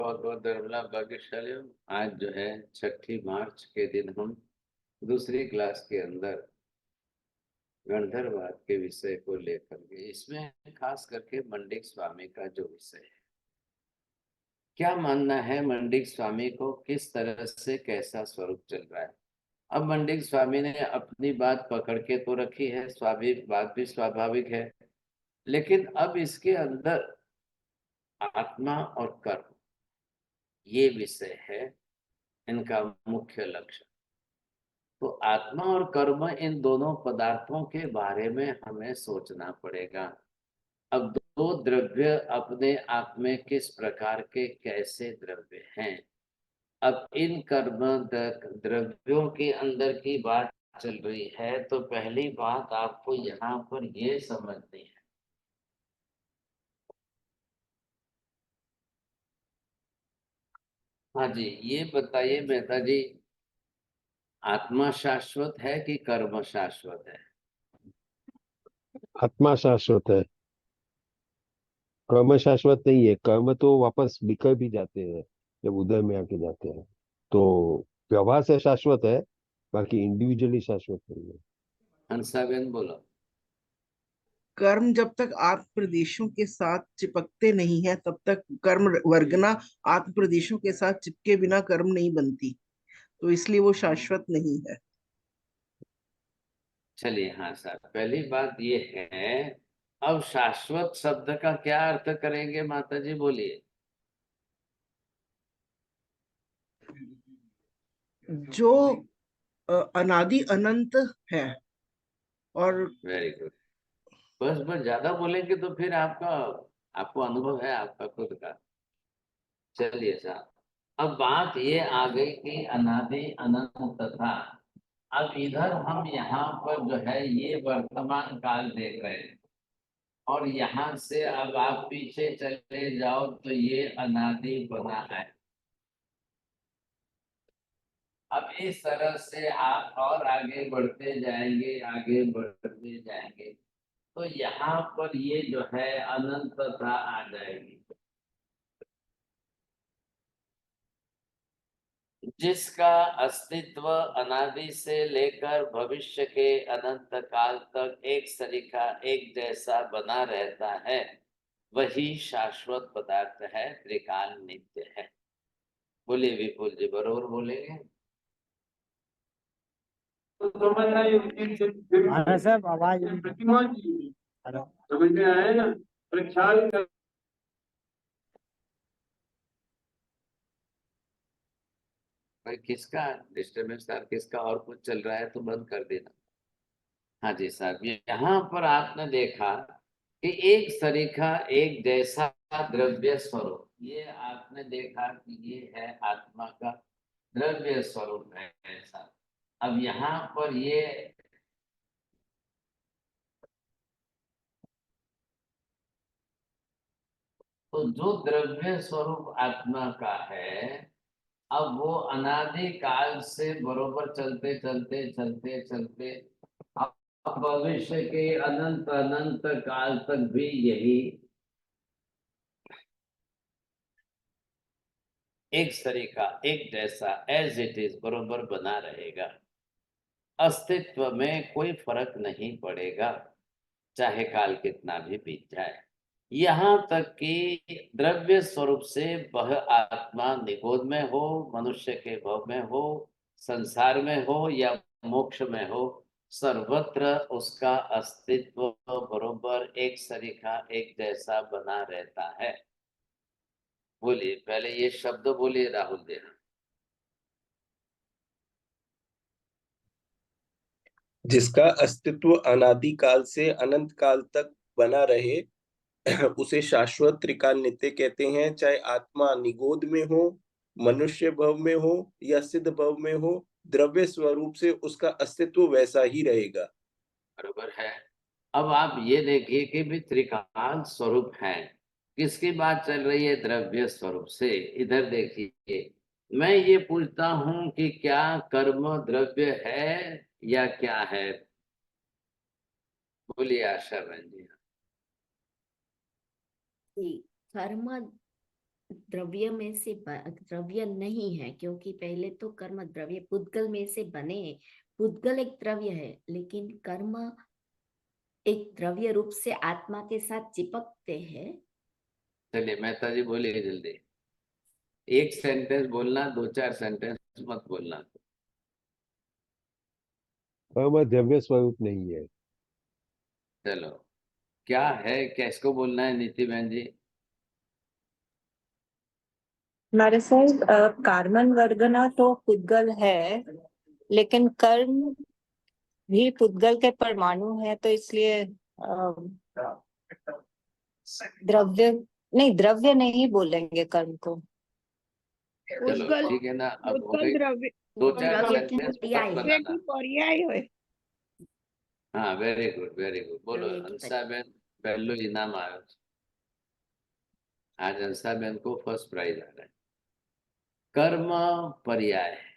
बहुत बहुत निर्मला भाग्यशाली हूँ। आज जो है 6 मार्च के दिन हम दूसरी क्लास के अंदर गंधर्ववाद के विषय को लेकर के, इसमें खास करके मंडिक स्वामी का जो विषय है, क्या मानना है मंडिक स्वामी को, किस तरह से कैसा स्वरूप चल रहा है। अब मंडिक स्वामी ने अपनी बात पकड़ के तो रखी है, स्वाभाविक बात भी स्वाभाविक है, लेकिन अब इसके अंदर आत्मा और कर्म, ये विषय है इनका मुख्य लक्ष्य। तो आत्मा और कर्म, इन दोनों पदार्थों के बारे में हमें सोचना पड़ेगा। अब दो द्रव्य अपने आप में किस प्रकार के, कैसे द्रव्य हैं। अब इन कर्म द्रव्यों के अंदर की बात चल रही है, तो पहली बात आपको यहाँ पर ये समझनी है। हाँ जी, ये बताइए मेहता जी, आत्मा शाश्वत है कि कर्म शाश्वत है? आत्मा शाश्वत है, कर्म शाश्वत नहीं है। कर्म तो वापस बिखर भी जाते हैं जब उदय में आके जाते हैं, तो व्यवहार से शाश्वत है, बाकी इंडिविजुअली शाश्वत नहीं है। हंसाबेन बोलो। कर्म जब तक आत्म प्रदेशों के साथ चिपकते नहीं है तब तक कर्म वर्गना आत्म प्रदेशों के साथ चिपके बिना कर्म नहीं बनती, तो इसलिए वो शाश्वत नहीं है। चलिए, हाँ सर, पहली बात ये है। अब शाश्वत शब्द का क्या अर्थ करेंगे माता जी, बोलिए। जो अनादि अनंत है और वेरी गुड। बस बस, ज्यादा बोलेंगे तो फिर आपका, आपको अनुभव है आपका खुद का। चलिए साहब, अब बात ये आ गई कि अनादि अनंत था। अब इधर हम यहाँ पर जो है ये वर्तमान काल देख रहे हैं, और यहाँ से अब आप पीछे चले जाओ तो ये अनादि बना है। अब इस तरह से आप और आगे बढ़ते जाएंगे, आगे बढ़ते जाएंगे, तो यहाँ पर ये जो है अनंतता आ जाएगी। जिसका अस्तित्व अनादि से लेकर भविष्य के अनंत काल तक एक सरीखा, एक जैसा बना रहता है, वही शाश्वत पदार्थ है, त्रिकाल नित्य है। बोलिए विपुल जी, बरोबर बोलेंगे? हाँ साहब, आवाज हेलो, समझ में आया ना? पर ख्याल कर। भाई किसका डिस्टर्बेंस था, किसका और कुछ चल रहा है तो बंद कर देना। हाँ जी साहब, यहाँ पर आपने देखा कि एक सरीखा, एक जैसा द्रव्य स्वरूप, ये आपने देखा कि ये है आत्मा का द्रव्य स्वरूप है ऐसा। अब यहाँ पर ये तो जो द्रव्य स्वरूप आत्मा का है, अब वो अनादि काल से बरोबर चलते चलते चलते चलते अब भविष्य के अनंत अनंत काल तक भी यही एक तरीका, एक जैसा, एज इट इज बरोबर बना रहेगा। अस्तित्व में कोई फर्क नहीं पड़ेगा, चाहे काल कितना भी बीत जाए। यहाँ तक कि द्रव्य स्वरूप से वह आत्मा निगोद में हो, मनुष्य के भव में हो, संसार में हो या मोक्ष में हो, सर्वत्र उसका अस्तित्व बरोबर एक सरीखा, एक जैसा बना रहता है। बोलिए, पहले ये शब्द बोलिए राहुल देना। जिसका अस्तित्व अनादि काल से अनंत काल तक बना रहे उसे शाश्वत त्रिकाल नित्य कहते हैं। चाहे आत्मा निगोद में हो, मनुष्य भव में हो या सिद्ध भव में हो, द्रव्य स्वरूप से उसका अस्तित्व वैसा ही रहेगा। बरोबर है। अब आप ये देखिए कि भी त्रिकाल स्वरूप है, किसकी बात चल रही है? द्रव्य स्वरूप से। इधर देखिए, मैं ये पूछता हूं कि क्या कर्म द्रव्य है या क्या है? बोलिए आशा बहन जी। कर्म द्रव्य में से द्रव्य नहीं है, क्योंकि पहले तो कर्म द्रव्य पुद्गल में से बने हैं। पुद्गल एक द्रव्य है, लेकिन कर्म एक द्रव्य रूप से आत्मा के साथ चिपकते हैं। चलिए मेहता जी बोलिए जल्दी, एक सेंटेंस बोलना, 2-4 सेंटेंस मत बोलना। कर्म द्रव्य स्वरूप नहीं है। चलो, क्या है, किसको बोलना है नीति बहन जी? हमारे साथ कार्बन वर्गना तो पुद्गल है, लेकिन कर्म भी पुद्गल के परमाणु है, तो इसलिए द्रव्य नहीं, द्रव्य नहीं बोलेंगे कर्म को। चलो ठीक है ना, अब हो गई द्रव्य 2-4 द्रव्य की सेंटेंस पर्याय मत है। बनाना। पर्याय है। हाँ वेरी गुड वेरी गुड, बोलो द्रव्य की हंसा बहन, पहलो इनाम आयो છે। आज हंसा बहन को फर्स्ट प्राइज आ रहा है। कर्म पर्याय है,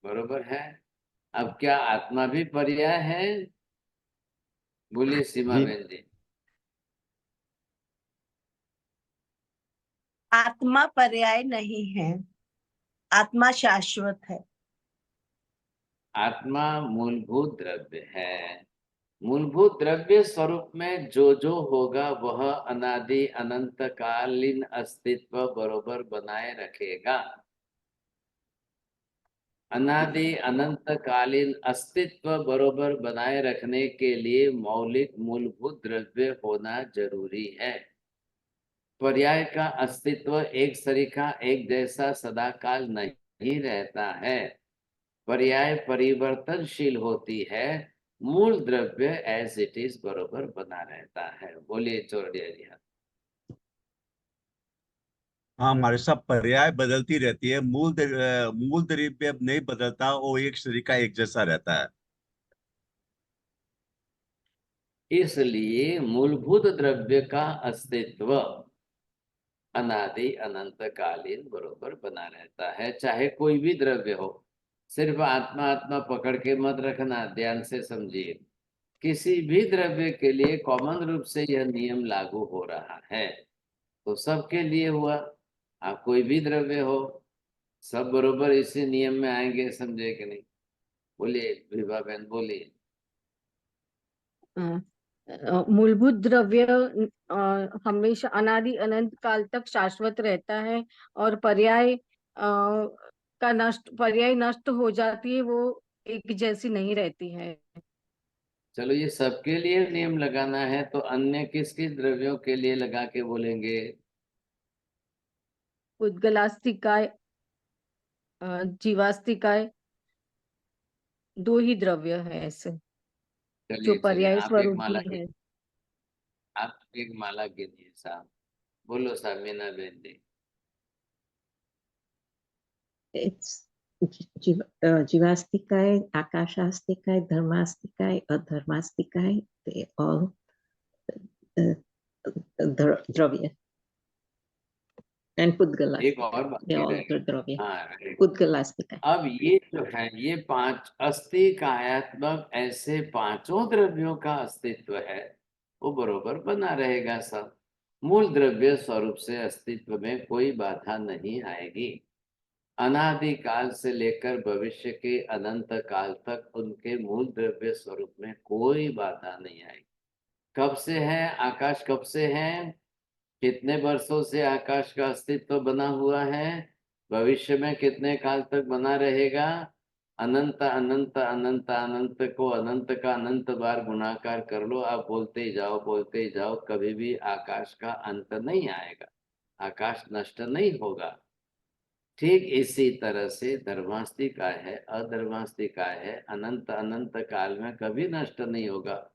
बरोबर है। अब क्या आत्मा भी पर्याय है? बोलिए सीमा जी, बहन जी। आत्मा पर्याय नहीं है, आत्मा शाश्वत है। आत्मा मूलभूत द्रव्य है। मूलभूत द्रव्य स्वरूप में जो जो होगा वह अनादि अनंत कालीन अस्तित्व बरोबर बनाए रखेगा। अनादि अनंत कालीन अस्तित्व बरोबर बनाए रखने के लिए मौलिक मूलभूत द्रव्य होना जरूरी है। पर्याय का अस्तित्व एक सरीखा एक जैसा सदाकाल नहीं रहता है। पर्याय परिवर्तनशील होती है, मूल द्रव्य एज इट इज बरोबर बना रहता है। बोलिए चौड़िया जी। हाँ, हमारे साथ पर्याय बदलती रहती है, मूल द्रव्य नहीं बदलता, वो एक शरीर का एक जैसा रहता है। इसलिए मूलभूत द्रव्य का अस्तित्व अनादि अनंत कालीन बरोबर बना रहता है, चाहे कोई भी द्रव्य हो। सिर्फ आत्मा आत्मा पकड़ के मत रखना, ध्यान से समझिए। किसी भी द्रव्य के लिए कॉमन रूप से यह नियम लागू हो रहा है, तो सबके लिए हुआ। आप कोई भी द्रव्य हो, सब बरोबर इसी नियम में आएंगे, समझे कि नहीं? बोलिए विभा बहन, बोलिए। मूलभूत द्रव्य हमेशा अनादि अनंत काल तक शाश्वत रहता है, और पर्याय नष्ट हो जाती है, वो एक जैसी नहीं रहती है। चलो, ये सबके लिए नियम लगाना है, तो अन्य किस किस द्रव्यों के लिए लगा के बोलेंगे? उद्गलास्तिकाय, जीवास्तिकाय, दो ही द्रव्य है ऐसे जो चलिए चलिए, पर्याय आप एक स्वरूप माला भी के, है। आप एक माला गिनिए साहब। बोलो साहब, मीना बहन जी। जीवास्तिकाय, आकाशास्तिकाय, धर्मास्तिकाय, अधर्मास्तिकाय, they all द्रव्य and एक पुद्गलास्तिकाय, और they बाकी all रह गया। द्रव्य। हाँ, पुद्गलास्तिकाय। अब ये जो है, ये 5 अस्थि कायात्मक ऐसे 5 द्रव्यों का अस्तित्व है, वो बरोबर बना रहेगा सब। मूल द्रव्य स्वरूप से अस्तित्व में कोई बाधा नहीं आएगी। अनादि काल से लेकर भविष्य के अनंत काल तक उनके मूल द्रव्य स्वरूप में कोई बाधा नहीं आएगी। कब से है आकाश, कब से है, कितने वर्षों से आकाश का अस्तित्व बना हुआ है, भविष्य में कितने काल तक बना रहेगा। अनंत अनंत अनंत अनंत को अनंत का अनंत बार गुणाकार कर लो, आप बोलते ही जाओ बोलते ही जाओ, कभी भी आकाश का अंत नहीं आएगा, आकाश नष्ट नहीं होगा। ठीक इसी तरह से धर्मास्तिकाय है, अधर्मास्तिकाय है, अनंत अनंत काल में कभी नष्ट नहीं होगा।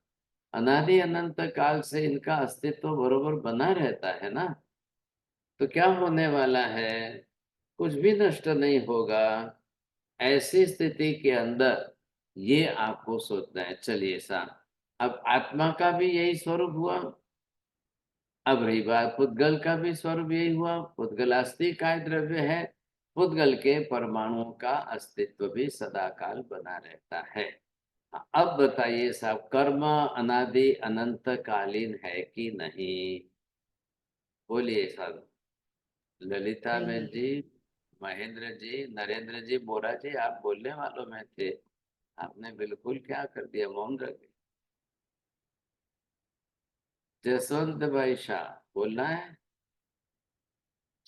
अनादि अनंत काल से इनका अस्तित्व बरोबर बना रहता है ना। तो क्या होने वाला है? कुछ भी नष्ट नहीं होगा। ऐसी स्थिति के अंदर ये आपको सोचना है। चलिए साहब, अब आत्मा का भी यही स्वरूप हुआ। अब रही बात, पुद्गल का भी स्वरूप यही हुआ। पुद्गल अस्तिकाय द्रव्य है, पुद्गल के परमाणुओं का अस्तित्व भी सदाकाल बना रहता है। अब बताइए साहब, कर्म अनादि अनंत कालीन है कि नहीं? बोलिए साहब। ललिता बहन जी, महेंद्र जी, नरेंद्र जी, बोरा जी, आप बोलने वालों में थे, आपने बिल्कुल क्या कर दिया, मौन रख गए। जसवंत भाई शाह बोलना है?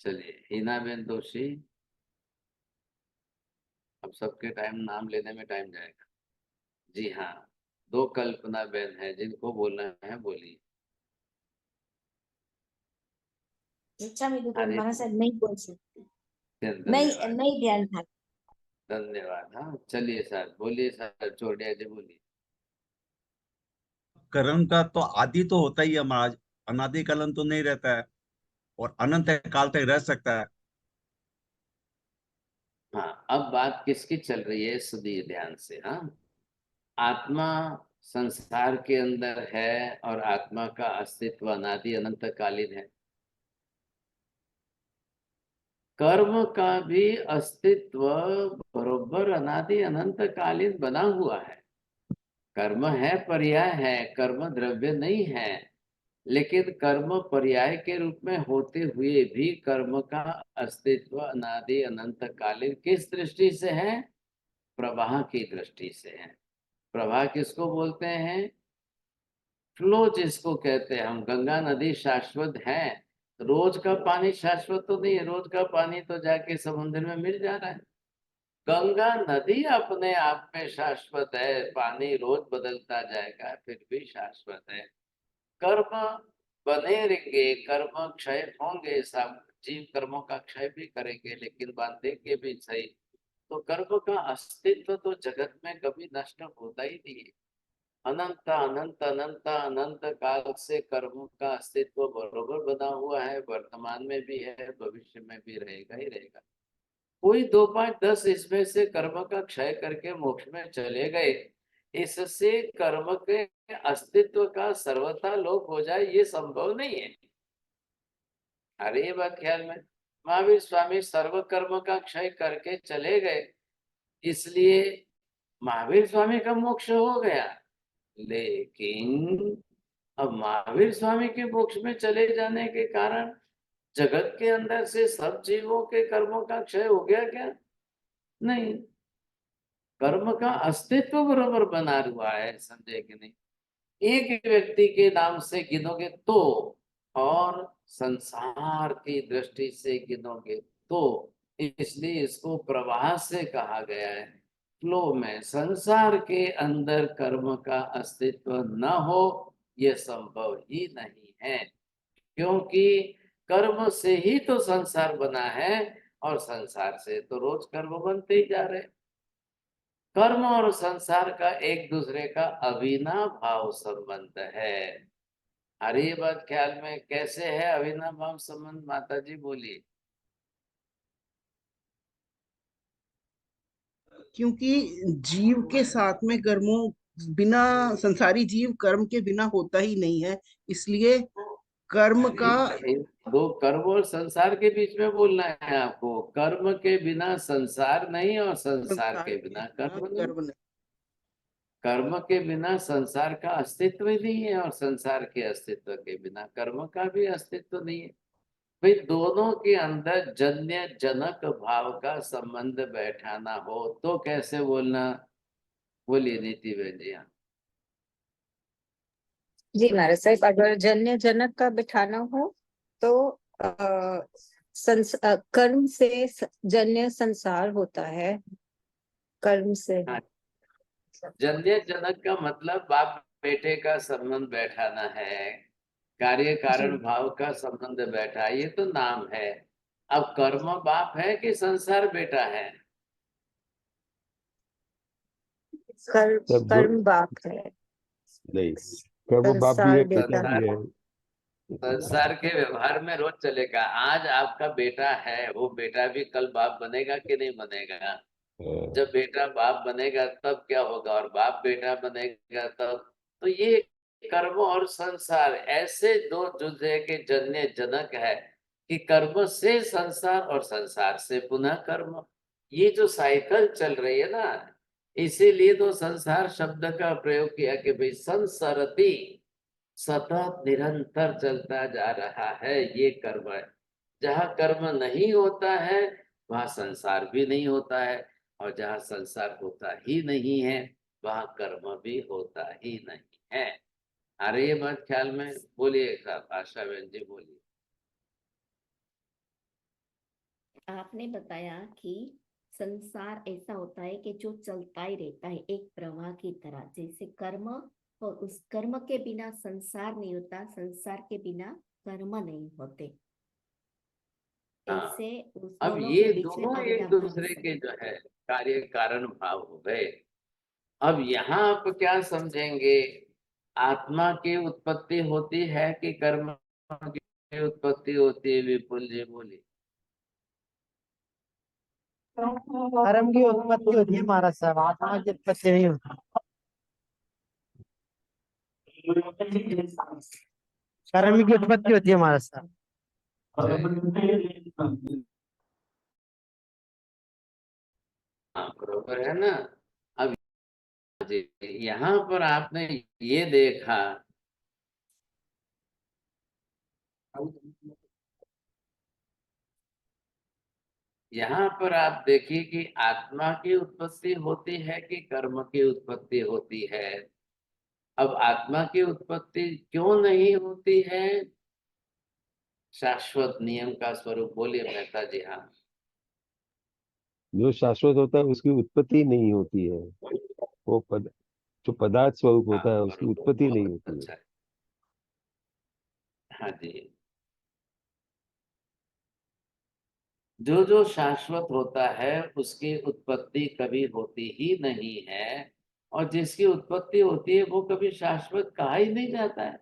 चलिए, हिना बेन दोषी, अब सबके टाइम नाम लेने में टाइम जाएगा। जी हाँ, दो कल्पना बेन है जिनको बोलना है, बोलिए। अच्छा मैं तो अरे महाशय नहीं बोल सकती, धन्यवाद, नहीं ध्यान था। धन्यवाद। हाँ चलिए सर, बोलिए सर, चोटिया जी बोलिए। कर्म का तो आदि तो होता ही है महाराज, अनादि कालन तो नहीं रहता है, और अनंत काल तक रह सकता है। हाँ, अब बात किसकी चल रही है, सुनिए ध्यान से। हाँ, आत्मा संसार के अंदर है और आत्मा का अस्तित्व अनादि अनंत कालीन है। कर्म का भी अस्तित्व बरोबर अनादि अनंत कालीन बना हुआ है। कर्म है, पर्याय है, कर्म द्रव्य नहीं है, लेकिन कर्म पर्याय के रूप में होते हुए भी कर्म का अस्तित्व अनादि अनंत कालीन किस दृष्टि से है? प्रवाह की दृष्टि से है। प्रवाह किसको बोलते हैं? फ्लो जिसको कहते हैं हम। गंगा नदी शाश्वत है, रोज का पानी शाश्वत तो नहीं है, रोज का पानी तो जाके समुद्र में मिल जा रहा है। गंगा नदी अपने आप में शाश्वत है, पानी रोज बदलता जाएगा फिर भी शाश्वत है। कर्म बने रहेंगे, कर्म क्षय होंगे, सब जीव कर्मों का क्षय भी करेंगे, लेकिन बांधेंगे भी सही। तो कर्म का अस्तित्व तो जगत में कभी नष्ट होता ही नहीं है। अनंत अनंत अनंत अनंत काल से कर्म का अस्तित्व बरोबर बना हुआ है, वर्तमान में भी है, भविष्य में भी रहेगा ही रहेगा। कोई 2 5 10 इसमें से कर्म का क्षय करके मोक्ष में चले गए, इससे कर्म के अस्तित्व का सर्वथा लोप हो जाए, ये संभव नहीं है। अरे ये बात ख्याल में, महावीर स्वामी सर्व कर्म का क्षय करके चले गए, इसलिए महावीर स्वामी का मोक्ष हो गया। लेकिन अब महावीर स्वामी के मोक्ष में चले जाने के कारण जगत के अंदर से सब जीवों के कर्मों का क्षय हो गया क्या? नहीं, कर्म का अस्तित्व बराबर बना हुआ है, समझे कि नहीं? एक व्यक्ति के नाम से गिनोगे तो, और संसार की दृष्टि से गिनोगे तो, इसलिए इसको प्रवाह से कहा गया है। फ्लो में संसार के अंदर कर्म का अस्तित्व न हो, यह संभव ही नहीं है, क्योंकि कर्म से ही तो संसार बना है, और संसार से तो रोज कर्म बनते ही जा रहे। कर्म और संसार का एक दूसरे का अविनाभाव संबंध है। अरे ये बात ख्याल में, कैसे है अविनाभाव संबंध, माता जी बोलिए। क्योंकि जीव के साथ में कर्मों बिना, संसारी जीव कर्म के बिना होता ही नहीं है, इसलिए कर्म का दो कर्म और संसार के बीच में बोलना है आपको। कर्म के बिना संसार नहीं, और संसार संसार के के बिना बिना कर्म नहीं। कर्म नहीं। कर्म के बिना संसार का अस्तित्व ही नहीं है, और संसार के अस्तित्व के बिना कर्म का भी अस्तित्व नहीं है। भाई दोनों के अंदर जन्य जनक भाव का संबंध बैठाना हो तो कैसे बोलना? बोलिए नीति बहन जी। हाँ, जी महाराज साहब, अगर जन्य जनक का बिठाना हो तो कर्म से जन्य संसार होता है, कर्म से। हाँ, जन्य जनक का मतलब बाप बेटे का संबंध बैठाना है, कार्य कारण जी, भाव का संबंध बैठा, ये तो नाम है। अब कर्म बाप है कि संसार बेटा है? सब दो कर्म बाप है, नहीं, कर्म बाप भी संसार है, पिता बेटा भी संसार, है। संसार के व्यवहार में रोज चलेगा। आज आपका बेटा है, वो बेटा भी कल बाप बनेगा कि नहीं बनेगा? जब बेटा बाप बनेगा तब क्या होगा, और बाप बेटा बनेगा तब। तो ये कर्म और संसार ऐसे दो जुजे के जन्य जनक है कि कर्म से संसार और संसार से पुनः कर्म, ये जो साइकिल चल रही है ना, इसीलिए तो संसार शब्द का प्रयोग किया कि भाई संसरती, सतत निरंतर चलता जा रहा है, ये कर्म है। जहाँ कर्म नहीं होता है वहाँ संसार भी नहीं होता है, और जहाँ संसार होता ही नहीं है वहाँ कर्म भी होता ही नहीं है। आ रही है बात ख्याल में? बोलिए साहब, आशा बहन जी बोलिए। आपने बताया कि संसार ऐसा होता है कि जो चलता ही रहता है एक प्रवाह की तरह, जैसे कर्म, और उस कर्म के बिना संसार नहीं होता, संसार के बिना कर्म नहीं होते। हाँ, ऐसे उस अब दोनों ये के बीच में दोनों एक अविनाभाव दूसरे के संबंध। जो है कार्य कारण भाव हो गए। अब यहाँ आप क्या समझेंगे, आत्मा की उत्पत्ति होती है कि कर्म की उत्पत्ति होती है? विपुल जी बोलिए। कर्म की उत्पत्ति होती है महाराज साहब, आत्मा की उत्पत्ति नहीं होती। कर्म की उत्पत्ति होती है महाराज साहब। हाँ बरोबर है ना। अब यहाँ पर आपने ये देखा, यहाँ पर आप देखिए कि आत्मा की उत्पत्ति होती है कि कर्म की उत्पत्ति होती है। अब आत्मा की उत्पत्ति क्यों नहीं होती है? शाश्वत नियम का स्वरूप बोलिए मेहता जी। हाँ, जो शाश्वत होता है उसकी उत्पत्ति नहीं होती है। वो जो पदार्थ स्वरूप हाँ होता है उसकी बरोबर, उत्पत्ति नहीं बहुत होती है। अच्छा है। हाँ जी, जो जो शाश्वत होता है उसकी उत्पत्ति कभी होती ही नहीं है, और जिसकी उत्पत्ति होती है वो कभी शाश्वत कहा ही नहीं जाता है।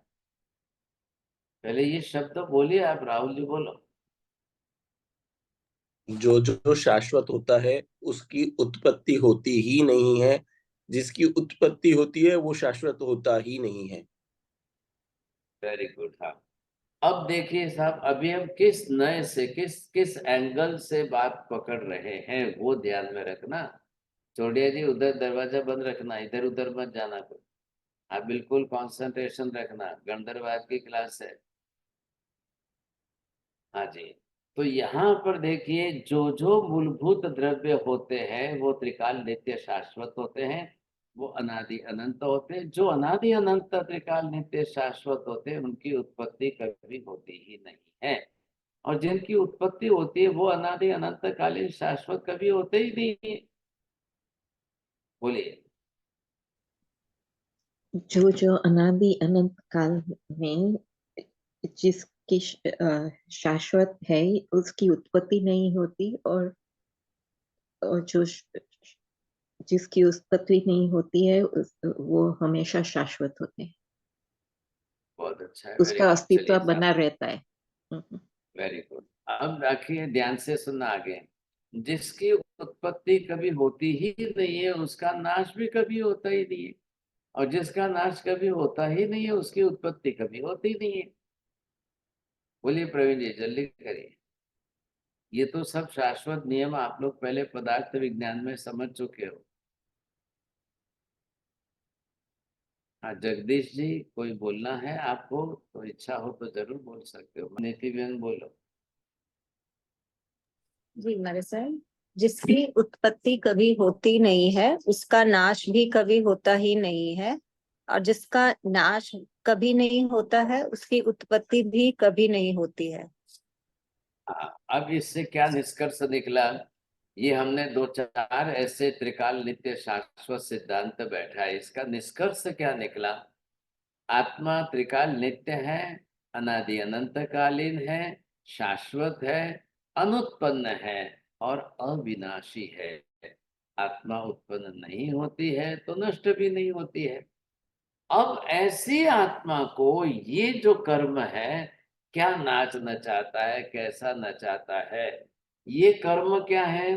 पहले ये शब्द बोलिए आप, राहुल जी बोलो। जो जो शाश्वत होता है उसकी उत्पत्ति होती ही नहीं है, जिसकी उत्पत्ति होती है वो शाश्वत होता ही नहीं है। Very good. हाँ, अब देखिए साहब, अभी हम किस नए से किस किस एंगल से बात पकड़ रहे हैं वो ध्यान में रखना। चौड़िया जी उधर दरवाजा बंद रखना, इधर उधर मत जाना कोई। आप बिल्कुल कंसंट्रेशन रखना, गंधर्वाद की क्लास है। हाँ जी, तो यहाँ पर देखिए जो जो मूलभूत द्रव्य होते हैं वो त्रिकाल नित्य शाश्वत होते हैं, वो अनादि अनंत होते हैं। जो अनादि अनंत त्रिकाल नित्य शाश्वत होते हैं उनकी उत्पत्ति कभी होती ही नहीं है, और जिनकी उत्पत्ति होती है वो अनादि अनंत कालीन शाश्वत कभी होते ही नहीं है। बोलिए। जो जो अनादि अनंत काल में जिसकी शाश्वत है उसकी उत्पत्ति नहीं होती, और जिसकी उत्पत्ति नहीं होती है वो हमेशा शाश्वत होते हैं, बहुत अच्छा है, वेरी उसका गुड। अस्तित्व चलिए बना साहब, रहता है। Very good. अब रखिए ध्यान से सुनना आगे। जिसकी उत्पत्ति कभी होती ही नहीं है उसका नाश भी कभी होता ही नहीं है, और जिसका नाश कभी होता ही नहीं है उसकी उत्पत्ति कभी होती नहीं है। बोलिए प्रवीण जी, जल्दी करिए। ये तो सब शाश्वत नियम आप लोग पहले पदार्थ विज्ञान में समझ चुके हो। हाँ जगदीश जी, कोई बोलना है आपको तो इच्छा हो तो जरूर बोल सकते हो। नीति बहन बोलो। जी मेरे सर, जिसकी उत्पत्ति कभी होती नहीं है उसका नाश भी कभी होता ही नहीं है, और जिसका नाश कभी नहीं होता है उसकी उत्पत्ति भी कभी नहीं होती है। अब इससे क्या निष्कर्ष निकला? ये हमने दो चार ऐसे त्रिकाल नित्य शाश्वत सिद्धांत बैठा है, इसका निष्कर्ष क्या निकला? आत्मा त्रिकाल नित्य है, अनादि अनंत कालीन है, शाश्वत है, अनुत्पन्न है और अविनाशी है। आत्मा उत्पन्न नहीं होती है तो नष्ट भी नहीं होती है। अब ऐसी आत्मा को ये जो कर्म है क्या नाच नचाता है, कैसा नचाता है? ये कर्म क्या है?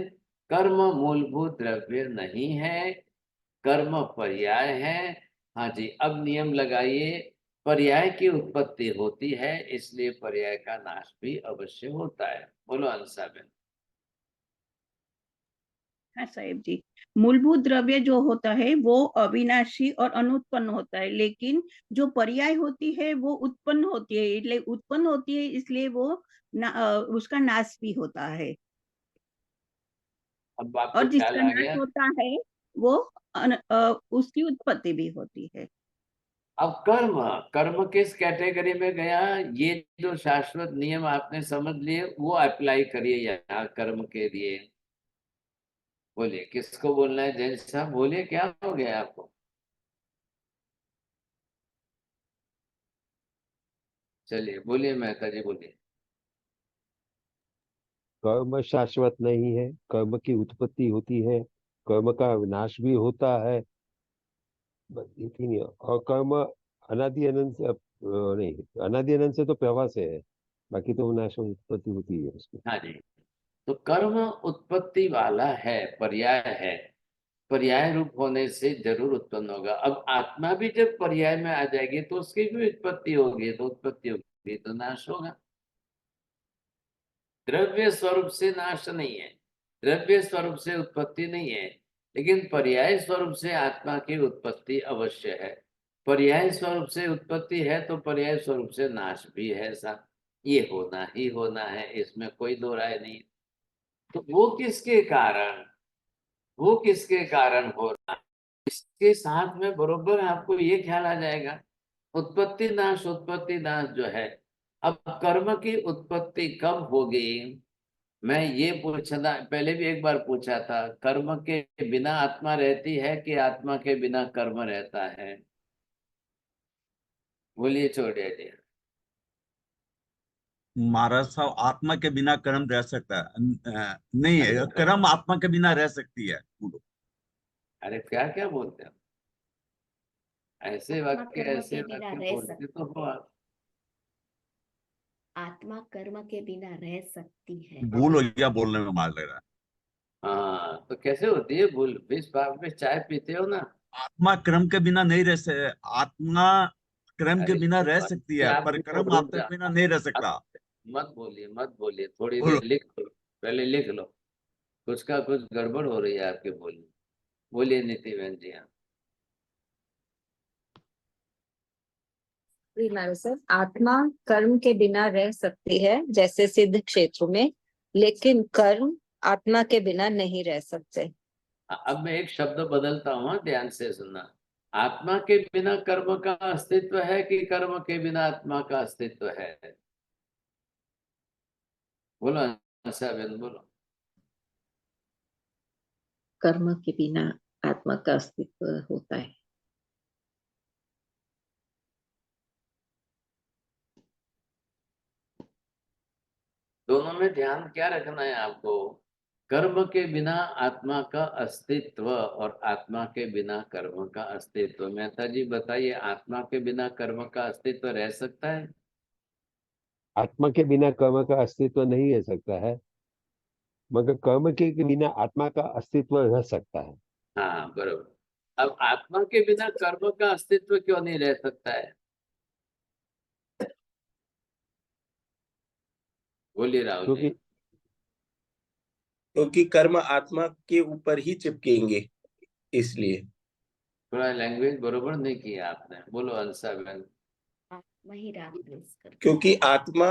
कर्म मूलभूत द्रव्य नहीं है, कर्म पर्याय है। हाँ जी, अब नियम लगाइए। पर्याय की उत्पत्ति होती है इसलिए पर्याय का नाश भी अवश्य होता है। बोलो अंसाबेन। हाँ साहेब जी, मूलभूत द्रव्य जो होता है वो अविनाशी और अनुत्पन्न होता है, लेकिन जो पर्याय होती है वो उत्पन्न होती है, इसलिए उत्पन्न होती है, इसलिए वो उसका नाश भी होता है। अब आपको और ख्याल जिसका आ नाश गया। होता है वो उसकी उत्पत्ति भी होती है। अब कर्म, कर्म किस कैटेगरी में गया? ये जो शाश्वत नियम आपने समझ लिए वो अप्लाई करिए यहाँ कर्म के लिए। बोलिए किसको बोलना है? जैन साहब बोलिए, क्या हो गया आपको? चलिए बोलिए मेहता जी, बोलिए। कर्म शाश्वत नहीं है, कर्म की उत्पत्ति होती है, कर्म का विनाश भी होता है, बस इतनी नहीं। और कर्म अनादि अनंत से नहीं, अनादि अनंत से तो प्रवाह से है, बाकी तो विनाश और उत्पत्ति होती है उसकी। हाँ जी, तो कर्म उत्पत्ति वाला है, पर्याय है, पर्याय रूप होने से जरूर उत्पन्न होगा। अब आत्मा भी जब पर्याय में आ जाएगी तो उसकी भी उत्पत्ति होगी, तो उत्पत्ति होगी तो नाश होगा। द्रव्य स्वरूप से नाश नहीं है, द्रव्य स्वरूप से उत्पत्ति नहीं है, लेकिन पर्याय स्वरूप से आत्मा की उत्पत्ति अवश्य है। पर्याय स्वरूप से उत्पत्ति है तो पर्याय स्वरूप से नाश भी है, ऐसा ये होना ही होना है, इसमें कोई दो राय नहीं। तो वो किसके कारण हो रहा है, इसके साथ में बरोबर आपको ये ख्याल आ जाएगा। उत्पत्ति नाश जो है, अब कर्म की उत्पत्ति कब होगी? मैं ये पूछना पहले भी एक बार पूछा था, कर्म के बिना आत्मा रहती है कि आत्मा के बिना कर्म रहता है? बोलिए छोड़िए जी। महाराज साहब, आत्मा के बिना कर्म रह सकता है? नहीं है, कर्म आत्मा के बिना रह सकती है। बोलो। अरे क्या क्या बोलते हो, ऐसे आत्मा वाक्य कर्म ऐसे के बिना वाक्य रह बोलते तो हो आप। आत्मा कर्म के बिना रह सकती है। भूल हो गया बोलने में, मार लग रहा है। हाँ तो कैसे होती है भूल? बीस बार में चाय पीते हो ना? आत्मा कर्म के बिना नहीं रह सकती, आत्मा कर्म के अरे बिना रह सकती ये है, आप पर कर्म रुक आत्मा जा, के बिना नहीं रह सकता। मत बोलिए मत बोलिए, थोड़ी बोलो। देर लिख लो, पहले लिख लो, कुछ का कुछ गड़बड़ हो रही है आपके बोलने। बोलिए नीति बहन जी। हाँ जी महाराज सर, आत्मा कर्म के बिना रह सकती है जैसे सिद्ध क्षेत्र में, लेकिन कर्म आत्मा के बिना नहीं रह सकते। अब मैं एक शब्द बदलता हूँ, हाँ, ध्यान से सुनना। आत्मा के बिना कर्म का अस्तित्व है कि कर्म के बिना आत्मा का अस्तित्व है? बोलो आशा बहन, बोलो। कर्म के बिना आत्मा का अस्तित्व होता है। दोनों में ध्यान क्या रखना है आपको? कर्म के बिना आत्मा का अस्तित्व और आत्मा के बिना कर्म का अस्तित्व। मेहता जी बताइए, आत्मा के बिना कर्म का अस्तित्व रह सकता है? आत्मा के बिना कर्म का अस्तित्व नहीं रह सकता है, मगर कर्म के बिना आत्मा का अस्तित्व रह सकता है। हाँ बरोबर। अब आत्मा के बिना कर्म का अस्तित्व क्यों नहीं रह सकता है? बोलिए राहुल जी। क्योंकि क्योंकि कर्म आत्मा के ऊपर ही चिपकेंगे, इसलिए। थोड़ा लैंग्वेज बरोबर नहीं किया आपने, बोलो अंसा बहन। वही राग प्रेस कर। क्योंकि आत्मा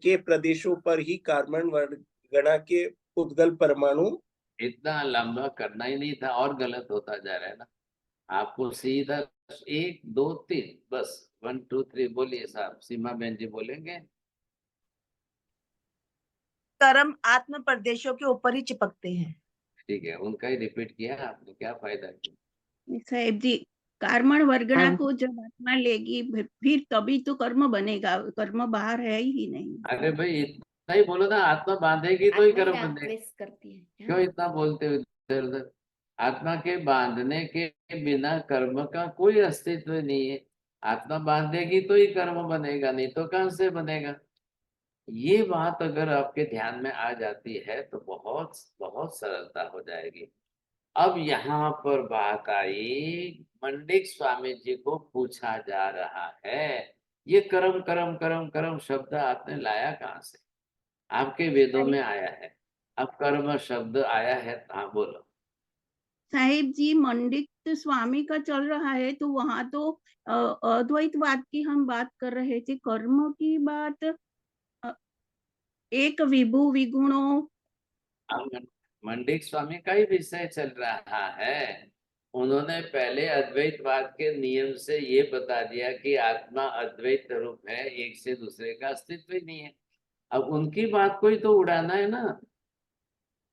के प्रदेशों पर ही कार्बन वर्गणा के उद्गल परमाणु। इतना लंबा करना ही नहीं था, और गलत होता जा रहा है ना। आपको सीधा 1 2 3 बस 1 2 3 बोलिए साहब। सीमा बहन जी बोलेंगे। कर्म आत्म प्रदेशों के ऊपर ही चिपकते हैं। ठीक है, उनका ही रिपीट किया आपने, क्या फायदा किया? साहेब जी, कार्मण वर्गणा हाँ, को जब आत्मा लेगी फिर तभी तो कर्म बनेगा, कर्म बाहर है ही नहीं। अरे भाई इतना ही बोलो ना, आत्मा बांधेगी तो ही आत्मा ही कर्म राग बंधेगा। प्रेस करती है। क्यों इतना बोलते हो इधर उधर? आत्मा के बांधने के बिना कर्म का कोई अस्तित्व नहीं है। आत्मा बांधेगी तो ही कर्म बनेगा, नहीं तो कहां से बनेगा? ये बात अगर आपके ध्यान में आ जाती है तो बहुत बहुत सरलता हो जाएगी। अब यहाँ पर बात आई, मंडिक स्वामी जी को पूछा जा रहा है, ये कर्म कर्म कर्म कर्म शब्द आपने लाया कहाँ से? आपके वेदों में आया है। अब कर्म शब्द आया है, हाँ बोलो। साहिब जी मंडित स्वामी का चल रहा है, तो वहां तो अद्वैतवाद की हम बात कर रहे थे, कर्म की बात एक विभु विगुणों। मंडित स्वामी का ही विषय चल रहा है। उन्होंने पहले अद्वैतवाद के नियम से ये बता दिया कि आत्मा अद्वैत रूप है, एक से दूसरे का अस्तित्व ही नहीं है। अब उनकी बात को ही तो उड़ाना है ना।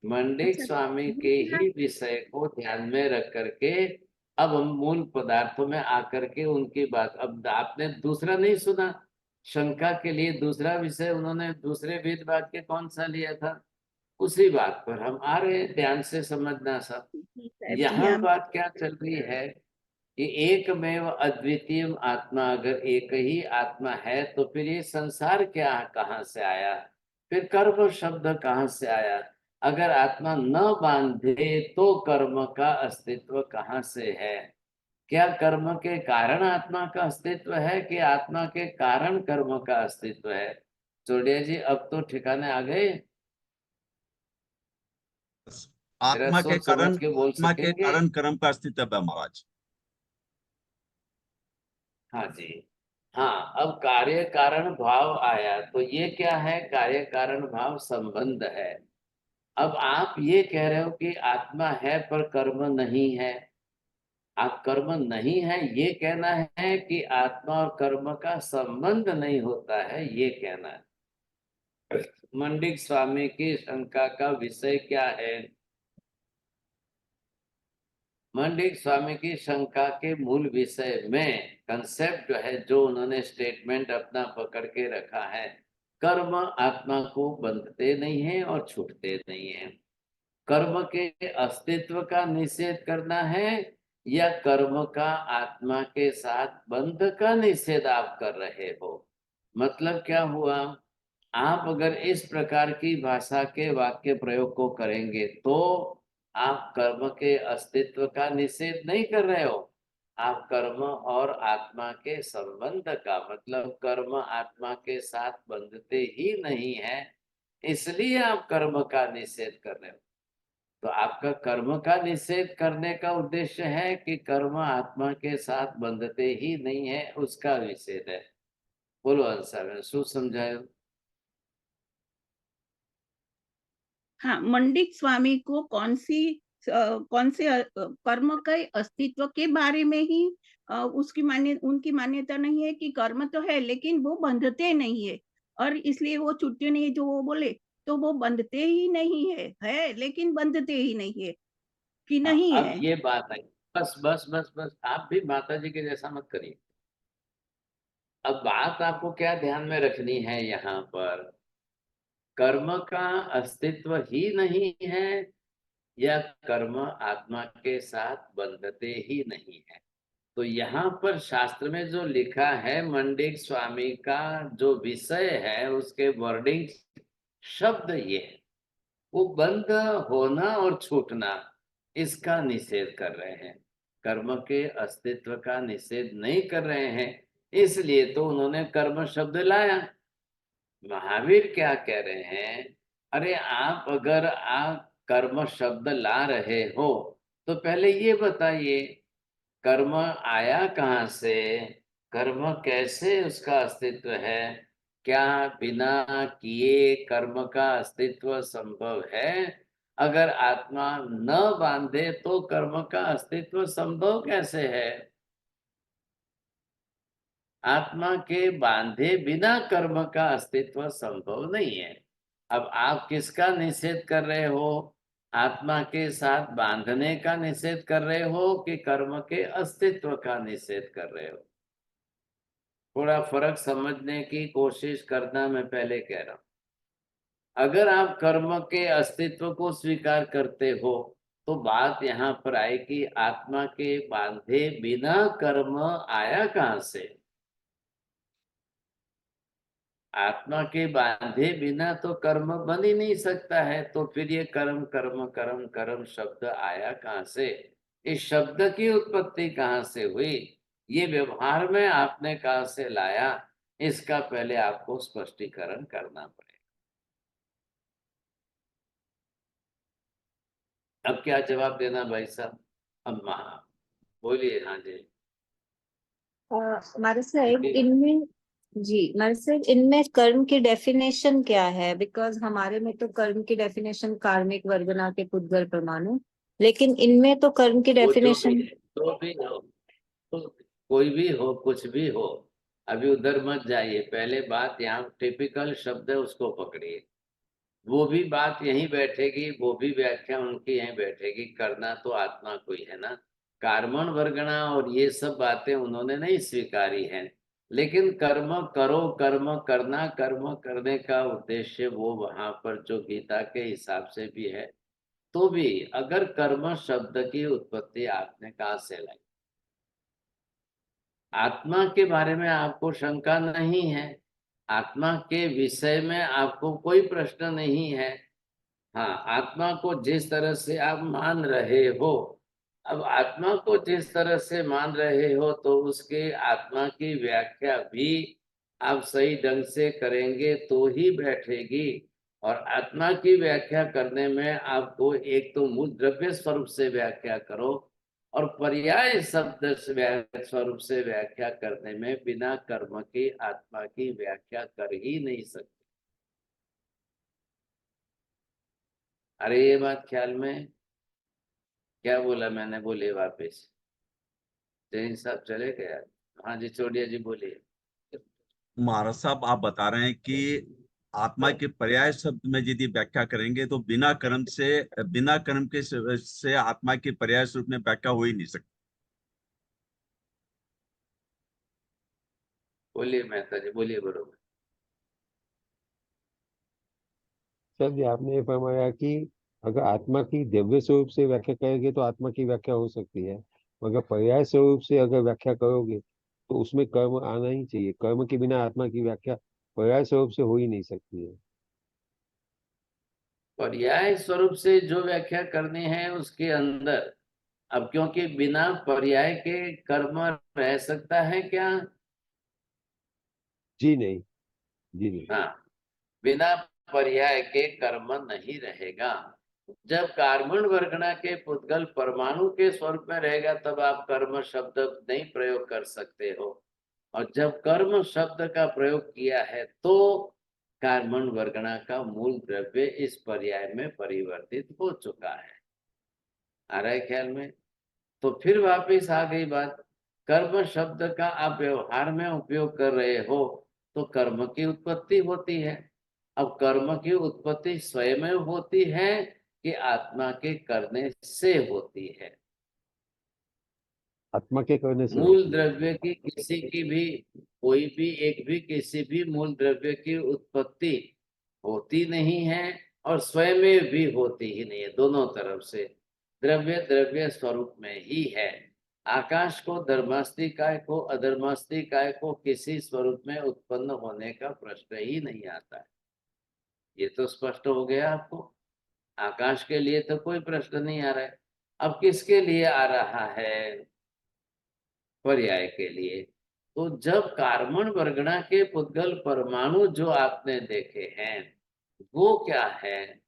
मंडित अच्छा, स्वामी के ही विषय को ध्यान में रख करके अब हम मूल पदार्थों में आकर के उनकी बात, अब आपने दूसरा नहीं सुना, शंका के लिए दूसरा विषय उन्होंने दूसरे वेद वाक्य कौन सा लिया था, उसी बात पर हम आ रहे हैं। ध्यान से समझना सब। साहिब जी यहाँ हम बात क्या चल रही है कि एकमेव अद्वितीय आत्मा, अगर एक ही आत्मा है तो फिर ये संसार क्या कहाँ से आया, फिर कर्म शब्द कहाँ से आया। अगर आत्मा न बांधे तो कर्म का अस्तित्व कहाँ से है। क्या कर्म के कारण आत्मा का अस्तित्व है कि आत्मा के कारण कर्म का अस्तित्व है। चोड़िया जी अब तो ठिकाने आ गए, जरा आत्मा के सोच समझ कारण के बोल आत्मा के सकेंगे। कारण कर्म का अस्तित्व है महाराज। हाँ जी। हाँ, अब कार्य कारण भाव आया तो ये क्या है, कार्य कारण भाव संबंध है। अब आप ये कह रहे हो कि आत्मा है पर कर्म नहीं है। आप कर्म नहीं है ये कहना है कि आत्मा और कर्म का संबंध नहीं होता है ये कहना है। मंडित स्वामी की शंका का विषय क्या है। मंडित स्वामी की शंका के मूल विषय में कंसेप्ट जो है, जो उन्होंने स्टेटमेंट अपना पकड़ के रखा है, कर्म आत्मा को बंधते नहीं है और छूटते नहीं है। कर्म के अस्तित्व का निषेध करना है या कर्म का आत्मा के साथ बंध का निषेध आप कर रहे हो। मतलब क्या हुआ, आप अगर इस प्रकार की भाषा के वाक्य प्रयोग को करेंगे तो आप कर्म के अस्तित्व का निषेध नहीं कर रहे हो, आप कर्म और आत्मा के संबंध का, मतलब कर्म आत्मा के साथ बंधते ही नहीं है, इसलिए आप कर्म का निषेध कर रहे हो। तो आपका कर्म का निषेध करने का उद्देश्य है कि कर्म आत्मा के साथ बंधते ही नहीं है, उसका निषेध है। बोलो आंसर શું समझायो। हाँ, मंडित स्वामी को कौन से कर्म के अस्तित्व के बारे में ही उनकी मान्यता नहीं है कि कर्म तो है लेकिन वो बंधते नहीं है, और इसलिए वो छूटते नहीं है। जो वो बोले तो वो बंधते ही नहीं है लेकिन बंधते ही नहीं है कि नहीं अब है। ये बात है, बस बस बस बस, आप भी माता जी के जैसा मत करिए। अब बात आपको क्या ध्यान में रखनी है यहाँ पर, कर्म का अस्तित्व ही नहीं है या कर्म आत्मा के साथ बंधते ही नहीं है। तो यहाँ पर शास्त्र में जो लिखा है, मंडित स्वामी का जो विषय है उसके वर्डिंग शब्द ये है, वो बंध होना और छूटना, इसका निषेध कर रहे हैं, कर्म के अस्तित्व का निषेध नहीं कर रहे हैं। इसलिए तो उन्होंने कर्म शब्द लाया। महावीर क्या कह रहे हैं, अरे आप अगर आप कर्म शब्द ला रहे हो तो पहले ये बताइए कर्म आया कहाँ से, कर्म कैसे उसका अस्तित्व है, क्या बिना किए कर्म का अस्तित्व संभव है। अगर आत्मा न बांधे तो कर्म का अस्तित्व संभव कैसे है। आत्मा के बांधे बिना कर्म का अस्तित्व संभव नहीं है। अब आप किसका निषेध कर रहे हो, आत्मा के साथ बांधने का निषेध कर रहे हो कि कर्म के अस्तित्व का निषेध कर रहे हो। थोड़ा फर्क समझने की कोशिश करना, मैं पहले कह रहा हूं। अगर आप कर्म के अस्तित्व को स्वीकार करते हो तो बात यहाँ पर आए कि आत्मा के बांधे बिना कर्म आया कहाँ से। आत्मा के बांधे बिना तो कर्म बन ही नहीं सकता है, तो फिर ये कर्म कर्म कर्म कर्म शब्द आया कहाँ से, इस शब्द की उत्पत्ति कहाँ से हुई, ये व्यवहार में आपने कहाँ से लाया, इसका पहले आपको स्पष्टीकरण करना पड़ेगा। अब क्या जवाब देना भाई साहब। अम्मा बोलिए। हाँ जी। हमारे साहब इनमें जी हमारे साहब इनमें कर्म की डेफिनेशन क्या है? बिकॉज हमारे में तो कर्म की डेफिनेशन कार्मिक, वर्गना के पुद्गल, परमाणु, लेकिन इनमें तो कर्म की वो जो भी डेफिनेशन। है, जो भी हो, तो कोई भी हो, कुछ भी हो, अभी उधर मत जाइए। पहले बात यहाँ टिपिकल शब्द है, उसको पकड़िए। वो भी बात यहीं बैठेगी, वो भी व्याख्या उनकी यहीं बैठेगी। करना तो आत्मा को ही है ना। कार्मण वर्गणा और ये सब बातें उन्होंने नहीं स्वीकारी हैं। लेकिन कर्म करो, कर्म करना, कर्म करने का उद्देश्य वो वहां पर जो गीता के हिसाब से भी है, तो भी अगर कर्म शब्द की उत्पत्ति आपने कहाँ से लाई? आत्मा के बारे में आपको शंका नहीं है, आत्मा के विषय में आपको कोई प्रश्न नहीं है। हाँ, आत्मा को जिस तरह से आप मान रहे हो, अब आत्मा को जिस तरह से मान रहे हो, तो उसके आत्मा की व्याख्या भी आप सही ढंग से करेंगे तो ही बैठेगी। और आत्मा की व्याख्या करने में आपको एक तो मूल द्रव्य स्वरूप से व्याख्या करो, और पर्याय शब्द स्वरूप से व्याख्या करने में बिना कर्म की आत्मा की व्याख्या कर ही नहीं सकते। अरे ये बात ख्याल में, क्या बोला मैंने? बोलिए वापस। जैन साहब चले गए। हाँ जी, चोटिया जी बोलिए। महाराज साहब, आप बता रहे हैं कि आत्मा के पर्याय शब्द में यदि व्याख्या करेंगे तो बिना कर्म से आत्मा की पर्याय स्वरूप में व्याख्या हो ही नहीं सकती। बोलिए मेहता जी, बोलिए बरोबर। सर जी, आपने ये फरमाया कि अगर आत्मा की दिव्य स्वरूप से व्याख्या करेंगे तो आत्मा की व्याख्या हो सकती है, मगर पर्याय स्वरूप से अगर व्याख्या करोगे तो उसमें कर्म आना ही चाहिए। कर्म के बिना आत्मा की व्याख्या पर्याय स्वरूप से हो ही नहीं सकती है। पर्याय स्वरूप से जो व्याख्या करनी है उसके अंदर, अब क्योंकि बिना पर्याय के कर्म रह सकता है क्या? जी नहीं, जी नहीं। हाँ, बिना पर्याय के कर्म नहीं रहेगा। जब कार्बन वर्गना के पुद्गल परमाणु के स्वरूप में रहेगा तब आप कर्म शब्द नहीं प्रयोग कर सकते हो। और जब कर्म शब्द का प्रयोग किया है तो कार्बन वर्गना का मूल द्रव्य इस पर्याय में परिवर्तित हो चुका है। आ रहा है ख्याल में? तो फिर वापस आ गई बात, कर्म शब्द का आप व्यवहार में उपयोग कर रहे हो तो कर्म की उत्पत्ति होती है। अब कर्म की उत्पत्ति स्वयं में होती है कि आत्मा के करने से होती है? आत्मा के करने से मूल होती है। द्रव्य की किसी की भी, कोई भी एक भी किसी भी मूल द्रव्य की उत्पत्ति होती नहीं है और स्वयं में भी होती ही नहीं है। दोनों तरफ से द्रव्य द्रव्य स्वरूप में ही है। आकाश को धर्मास्तिकाय को अधर्मास्तिकाय को किसी स्वरूप में उत्पन्न होने का प्रश्न ही नहीं आता है। ये तो स्पष्ट हो गया आपको। आकाश के लिए तो कोई प्रश्न नहीं आ रहा है। अब किसके लिए आ रहा है? पर्याय के लिए। तो जब कार्बन वर्गना के पुद्गल परमाणु जो आपने देखे हैं वो क्या है?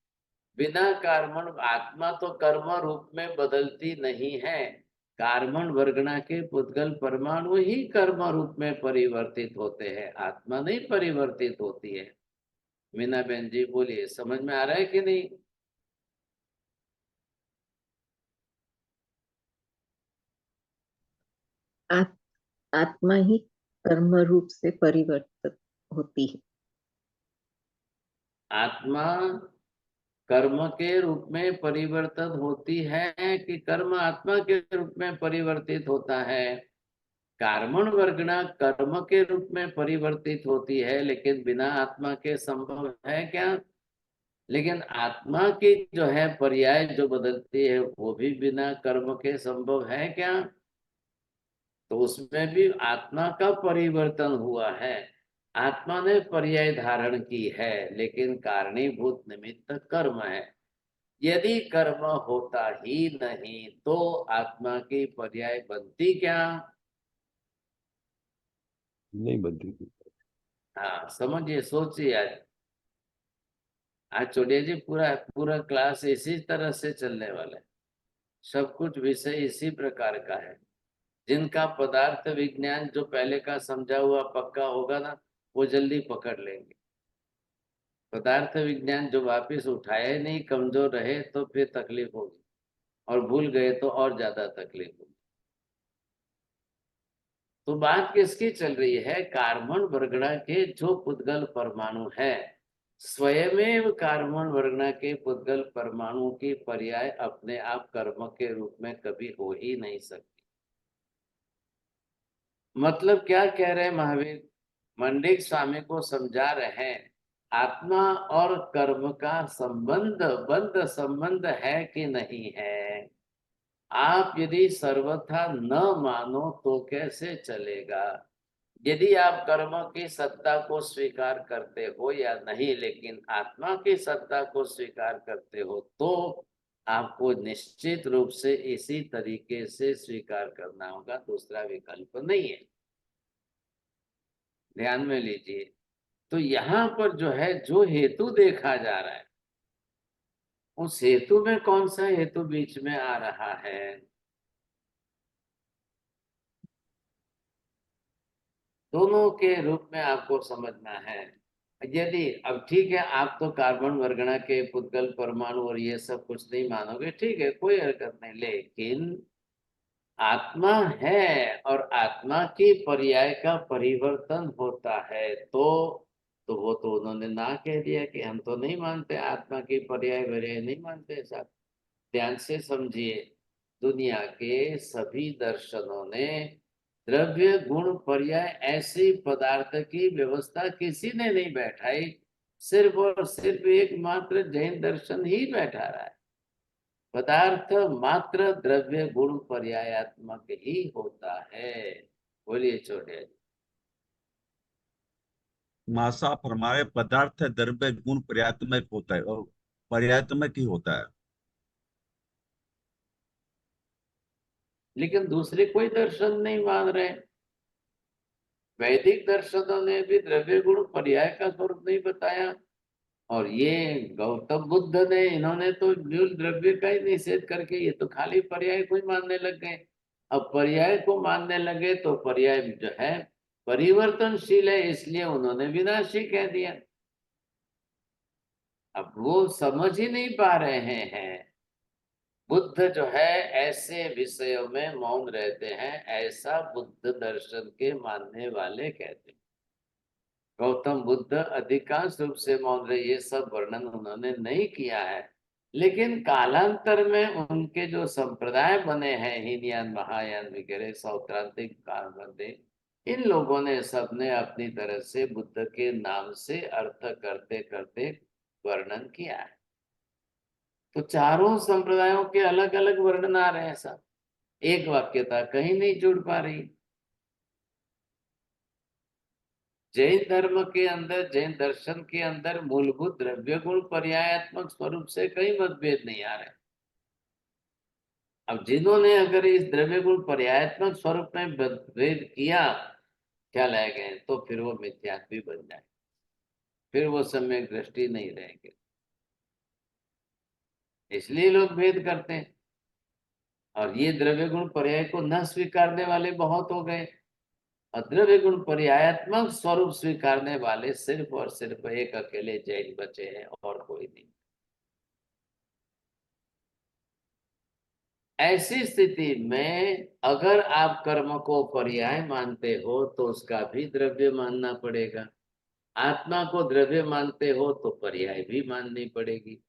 बिना कार्बन, आत्मा तो कर्म रूप में बदलती नहीं है। कार्बन वर्गना के पुद्गल परमाणु ही कर्म रूप में परिवर्तित होते हैं, आत्मा नहीं परिवर्तित होती है। मीना बहन जी बोलिए, समझ में आ रहा है कि नहीं? आत्मा ही कर्म रूप से परिवर्तित होती है। आत्मा कर्म के रूप में परिवर्तित होती है कि कर्म आत्मा के रूप में परिवर्तित होता है? कार्बन वर्गना कर्म के रूप में परिवर्तित होती है, लेकिन बिना आत्मा के संभव है क्या? लेकिन आत्मा की जो है पर्याय जो बदलती है वो भी बिना कर्म के संभव है क्या? तो उसमें भी आत्मा का परिवर्तन हुआ है। आत्मा ने पर्याय धारण की है, लेकिन कारणीभूत निमित्त कर्म है। यदि कर्म होता ही नहीं तो आत्मा की पर्याय बनती क्या? नहीं बनती थी। हाँ, समझिए, सोचिए। आज चोटिया जी पूरा पूरा क्लास इसी तरह से चलने वाला है। सब कुछ विषय इसी प्रकार का है। जिनका पदार्थ विज्ञान जो पहले का समझा हुआ पक्का होगा ना, वो जल्दी पकड़ लेंगे। पदार्थ विज्ञान जो वापस उठाए नहीं, कमजोर रहे, तो फिर तकलीफ होगी, और भूल गए तो और ज्यादा तकलीफ होगी। तो बात किसकी चल रही है? कार्बन वर्गणा के जो पुद्गल परमाणु है, स्वयमेव कार्बन वर्गणा के पुद्गल परमाणु की पर्याय अपने आप कर्म के रूप में कभी हो ही नहीं सकती। मतलब क्या कह रहे हैं महावीर? मंडिक स्वामी को समझा रहे हैं, आत्मा और कर्म का संबंध, बंध संबंध है कि नहीं है? आप यदि सर्वथा न मानो तो कैसे चलेगा? यदि आप कर्म की सत्ता को स्वीकार करते हो या नहीं, लेकिन आत्मा की सत्ता को स्वीकार करते हो, तो आपको निश्चित रूप से इसी तरीके से स्वीकार करना होगा, दूसरा विकल्प नहीं है। ध्यान में लीजिए। तो यहाँ पर जो है, जो हेतु देखा जा रहा है, उस हेतु में कौन सा हेतु बीच में आ रहा है? दोनों के रूप में आपको समझना है। यदि अब ठीक है, आप तो कार्बन वर्गणा के पुद्गल परमाणु और ये सब कुछ नहीं मानोगे, ठीक है, कोई हरकत नहीं, लेकिन आत्मा है और आत्मा की पर्याय का परिवर्तन होता है, तो वो तो उन्होंने ना कह दिया कि हम तो नहीं मानते, आत्मा की पर्याय पर्याय नहीं मानते। साहब ध्यान से समझिए, दुनिया के सभी दर्शनों ने द्रव्य गुण पर्याय ऐसी पदार्थ की व्यवस्था किसी ने नहीं बैठाई, सिर्फ और सिर्फ एकमात्र जैन दर्शन ही बैठा रहा है। पदार्थ मात्र द्रव्य गुण पर्यायात्मक ही होता है। बोलिए छोटे। मासा हमारे पदार्थ द्रव्य गुण पर्यात्मक होता है और पर्यात्मक ही होता है। लेकिन दूसरे कोई दर्शन नहीं मान रहे। वैदिक दर्शनों ने भी द्रव्य गुण पर्याय का स्वरूप नहीं बताया, और ये गौतम बुद्ध ने, इन्होंने तो मूल द्रव्य का ही निषेध करके ये तो खाली पर्याय को ही मानने लग गए। अब पर्याय को मानने लगे तो पर्याय जो है परिवर्तनशील है, इसलिए उन्होंने विनाशी कह दिया। अब वो समझ ही नहीं पा रहे हैं। बुद्ध जो है ऐसे विषयों में मौन रहते हैं, ऐसा बुद्ध दर्शन के मानने वाले कहते हैं। गौतम बुद्ध अधिकांश रूप से मौन रहे, ये सब वर्णन उन्होंने नहीं किया है, लेकिन कालांतर में उनके जो संप्रदाय बने हैं, हीनयान महायान वगैरह सौत्रांतिक काल बने, इन लोगों ने सबने अपनी तरह से बुद्ध के नाम से अर्थ करते करते वर्णन किया है। तो चारों संप्रदायों के अलग अलग वर्णन आ रहे हैं, सब एक वाक्यता कहीं नहीं जुड़ पा रही। जैन धर्म के अंदर, जैन दर्शन के अंदर मूलभूत द्रव्य गुण पर्यायात्मक स्वरूप से कई मतभेद नहीं आ रहे। अब जिन्होंने अगर इस द्रव्य गुण पर्यायात्मक स्वरूप में भेद किया, क्या लाए गए, तो फिर वो मिथ्यात्वी बन जाए, फिर वो सम्यक दृष्टि नहीं रहेगी। इसलिए लोग भेद करते हैं, और ये द्रव्य गुण पर्याय को न स्वीकारने वाले बहुत हो गए। द्रव्य गुण पर्यायात्मक स्वरूप स्वीकारने वाले सिर्फ और सिर्फ एक अकेले जैन बचे हैं, और कोई नहीं। ऐसी स्थिति में अगर आप कर्म को पर्याय मानते हो तो उसका भी द्रव्य मानना पड़ेगा। आत्मा को द्रव्य मानते हो तो पर्याय भी माननी पड़ेगी।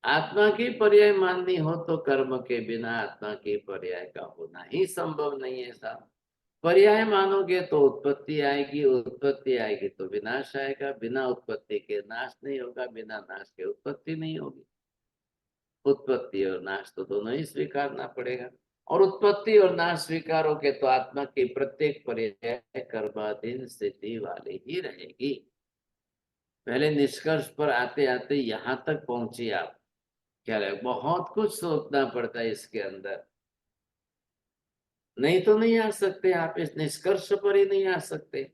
आत्मा की पर्याय माननी हो तो कर्म के बिना आत्मा की पर्याय का होना ही संभव नहीं है साहब। पर्याय मानोगे तो उत्पत्ति आएगी, उत्पत्ति आएगी तो विनाश आएगा, बिना उत्पत्ति के नाश नहीं होगा, बिना नाश के उत्पत्ति नहीं होगी। उत्पत्ति और नाश तो दोनों ही स्वीकारना पड़ेगा, और उत्पत्ति और नाश स्वीकारोगे तो आत्मा की प्रत्येक पर्याय कर्माधीन स्थिति वाली ही रहेगी। पहले निष्कर्ष पर आते आते यहाँ तक पहुंची आप, क्या लगे? बहुत कुछ सोचना पड़ता है इसके अंदर, नहीं तो नहीं आ सकते आप, इस निष्कर्ष पर ही नहीं आ सकते।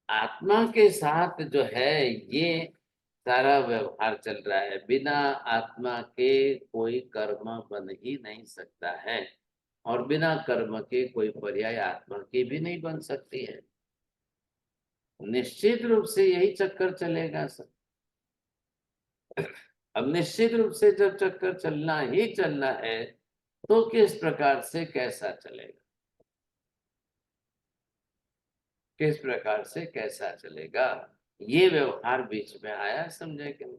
आत्मा के साथ जो है ये सारा व्यवहार चल रहा है। बिना आत्मा के कोई कर्म बन ही नहीं सकता है, और बिना कर्म के कोई पर्याय आत्मा की भी नहीं बन सकती है। निश्चित रूप से यही चक्कर चलेगा सब। अब निश्चित रूप से जब चक्कर चलना ही चलना है, तो किस प्रकार से कैसा चलेगा, किस प्रकार से कैसा चलेगा, ये व्यवहार बीच में आया, समझे कि नहीं?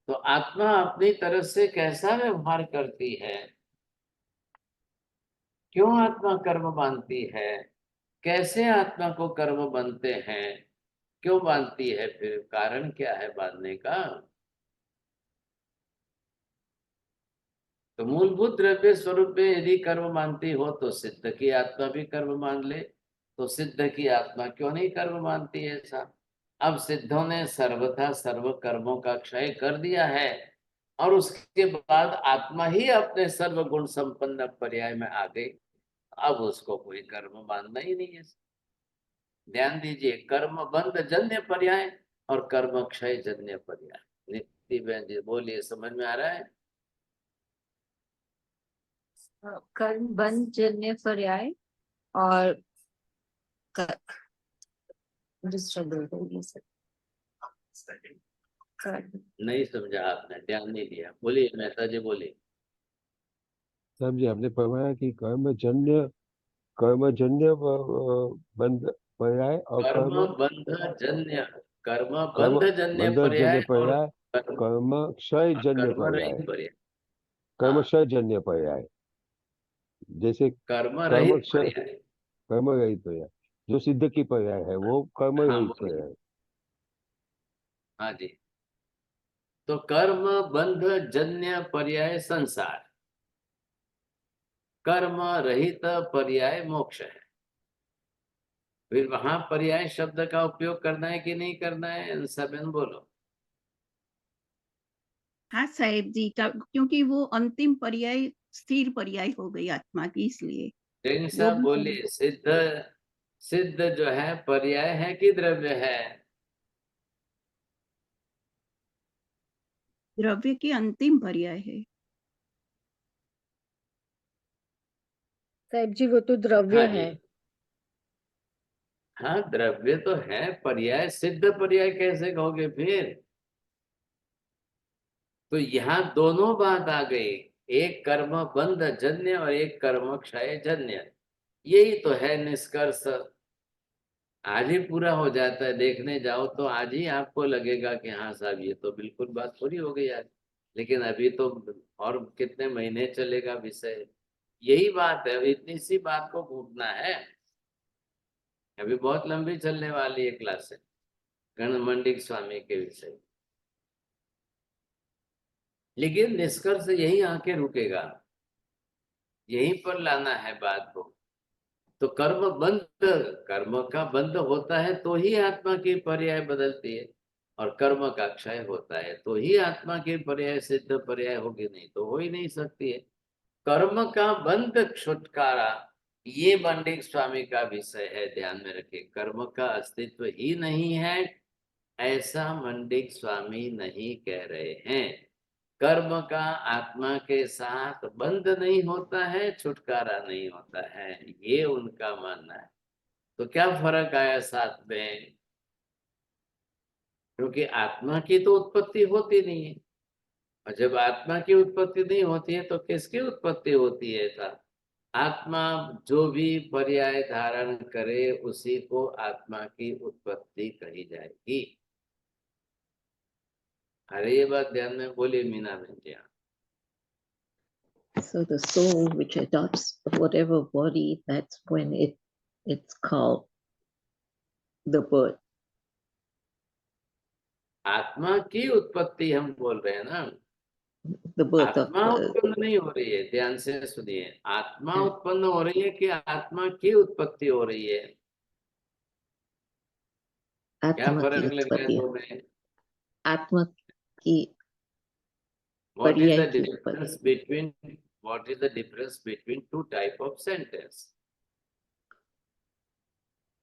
तो आत्मा अपनी तरफ से कैसा व्यवहार करती है, क्यों आत्मा कर्म मानती है, कैसे आत्मा को कर्म बनते हैं, क्यों बांधती है, फिर कारण क्या है बांधने का। तो मूलभूत द्रव्य स्वरूप में यदि कर्म मानती हो तो सिद्ध की आत्मा भी कर्म मान ले, तो सिद्ध की आत्मा क्यों नहीं कर्म मानती है ऐसा। अब सिद्धों ने सर्वथा सर्व कर्मों का क्षय कर दिया है, और उसके बाद आत्मा ही अपने सर्व गुण संपन्न पर्याय में आ गई। अब उसको कोई कर्म मानना ही नहीं है। ध्यान दीजिए, कर्म बंध जन्य पर्याय और कर्म क्षय जन्य पर्याय। नित्य बहन जी बोलिए, समझ में आ रहा है? कर्म बंध जन्य पर्याय और दूसरा बोल नहीं समझा आपने, ध्यान नहीं दिया। बोलिए मेहता जी, बोलिए। समझे, हमने फरमाया कि कर्मजन्य बंध पर्याय और कर्म कर्म बंध जन्य, कर्म कर्म बंध जन्य बंध पर्याय जन्य और पर्याय, कर्म क्षय जन्य कर्म पर्याय, रहित पर्याय। कर्म हाँ, क्षय जन्य पर्याय। जैसे कर्म कर्म रहित क्षय, पर्याय। कर्म रहित पर्याय जो सिद्ध की पर्याय है वो कर्म हाँ रहित बोलिए। पर्याय। हाँ जी, तो कर्म बंध जन्य पर्याय संसार, कर्म रहित पर्याय मोक्ष है। फिर वहां पर्याय शब्द का उपयोग करना है कि नहीं करना है, सबन बोलो। हाँ साहेब जी का, क्योंकि वो अंतिम पर्याय स्थिर पर्याय हो गई आत्मा की, इसलिए जैन वो साहब भी बोलिए, सिद्ध सिद्ध जो है पर्याय है कि द्रव्य है? द्रव्य की अंतिम पर्याय है। साहब जी वो तो द्रव्य हाँ जी, है। हाँ द्रव्य तो है, पर्याय सिद्ध पर्याय कैसे कहोगे फिर? तो यहाँ दोनों बात आ गई, एक कर्म बंध जन्य और एक कर्म क्षय जन्य। यही तो है निष्कर्ष। आज ही पूरा हो जाता है, देखने जाओ तो आज ही आपको लगेगा कि हाँ साहब ये तो बिल्कुल बात पूरी हो गई आज। लेकिन अभी तो और कितने महीने चलेगा विषय। यही बात है, इतनी सी बात को घूटना है। अभी बहुत लंबी चलने वाली है क्लास, गणमंडिक स्वामी के विषय। लेकिन निष्कर्ष यही आके रुकेगा, यहीं पर लाना है बात को। तो कर्म बंध, कर्म का बंध होता है तो ही आत्मा की पर्याय बदलती है, और कर्म का क्षय होता है तो ही आत्मा की पर्याय सिद्ध पर्याय होगी, नहीं तो हो ही नहीं सकती है। कर्म का बंध छुटकारा, ये मंडिक स्वामी का विषय है, ध्यान में रखिए। कर्म का अस्तित्व ही नहीं है ऐसा मंडिक स्वामी नहीं कह रहे हैं। कर्म का आत्मा के साथ बंध नहीं होता है, छुटकारा नहीं होता है, ये उनका मानना है। तो क्या फर्क आया साथ में? क्योंकि आत्मा की तो उत्पत्ति होती नहीं है, और जब आत्मा की उत्पत्ति नहीं होती है तो किसकी उत्पत्ति होती है? था आत्मा जो भी पर्याय धारण करे उसी को आत्मा की उत्पत्ति कही जाएगी। अरे ये बात ध्यान में बोलिए मीना बहन। So the soul which adopts whatever body, that's when it's called the birth. आत्मा की उत्पत्ति हम बोल रहे हैं ना, The birth of आत्मा उत्पन्न नहीं हो रही है, ध्यान से सुनिए। आत्मा उत्पन्न हो रही है कि आत्मा की उत्पत्ति हो रही है? क्या आत्मा की फर्क लग रहा है उत्पत्ति, दो में? आत्मा की What is पर्याय the की difference उत्पत्ति। between, what is the difference between two type of sentence?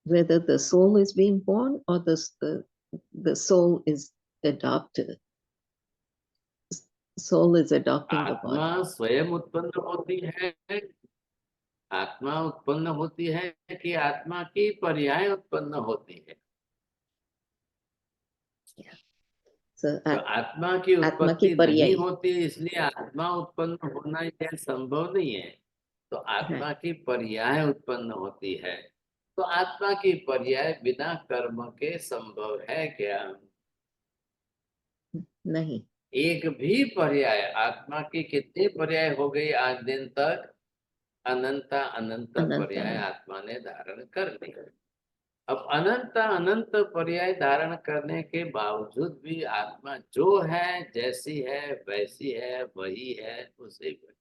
Whether the soul is being born or the soul is adopted. soul is adopting the body. आत्मा स्वयं उत्पन्न होती है, आत्मा उत्पन्न होती है कि आत्मा की पर्याय उत्पन्न होती है? So तो आत्मा की आत्मा उत्पत्ति की नहीं पर्याय होती, इसलिए आत्मा उत्पन्न होना यह संभव नहीं है। तो आत्मा की पर्याय उत्पन्न होती है। तो आत्मा की पर्याय बिना कर्म के संभव है क्या? नहीं। एक भी पर्याय, आत्मा की कितनी पर्याय हो गई आज दिन तक? अनंत अनंत पर्याय आत्मा ने धारण कर लिया। अब अनंत अनंत पर्याय धारण करने के बावजूद भी आत्मा जो है, जैसी है, वैसी है, वही है, उसी पर।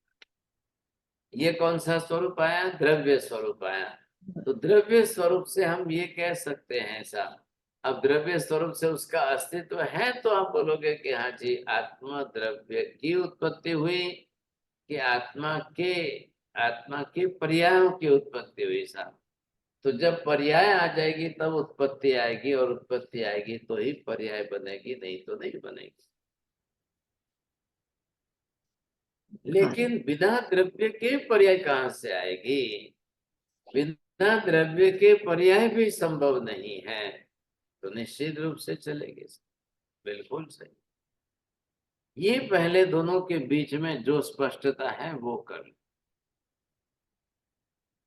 ये कौन सा स्वरूप आया? द्रव्य स्वरूप आया। तो द्रव्य स्वरूप से हम ये कह सकते हैं ऐसा। अब द्रव्य स्वरूप से उसका अस्तित्व है तो आप बोलोगे कि हाँ जी, आत्मा द्रव्य की उत्पत्ति हुई कि आत्मा के पर्यायों की उत्पत्ति हुई साहब। तो जब पर्याय आ जाएगी तब उत्पत्ति आएगी, और उत्पत्ति आएगी तो ही पर्याय बनेगी, नहीं तो नहीं बनेगी। लेकिन बिना द्रव्य के पर्याय कहाँ से आएगी? बिना द्रव्य के पर्याय भी संभव नहीं है। तो निश्चित रूप से चलेगी। बिल्कुल सही। ये पहले दोनों के बीच में जो स्पष्टता है वो कर लो,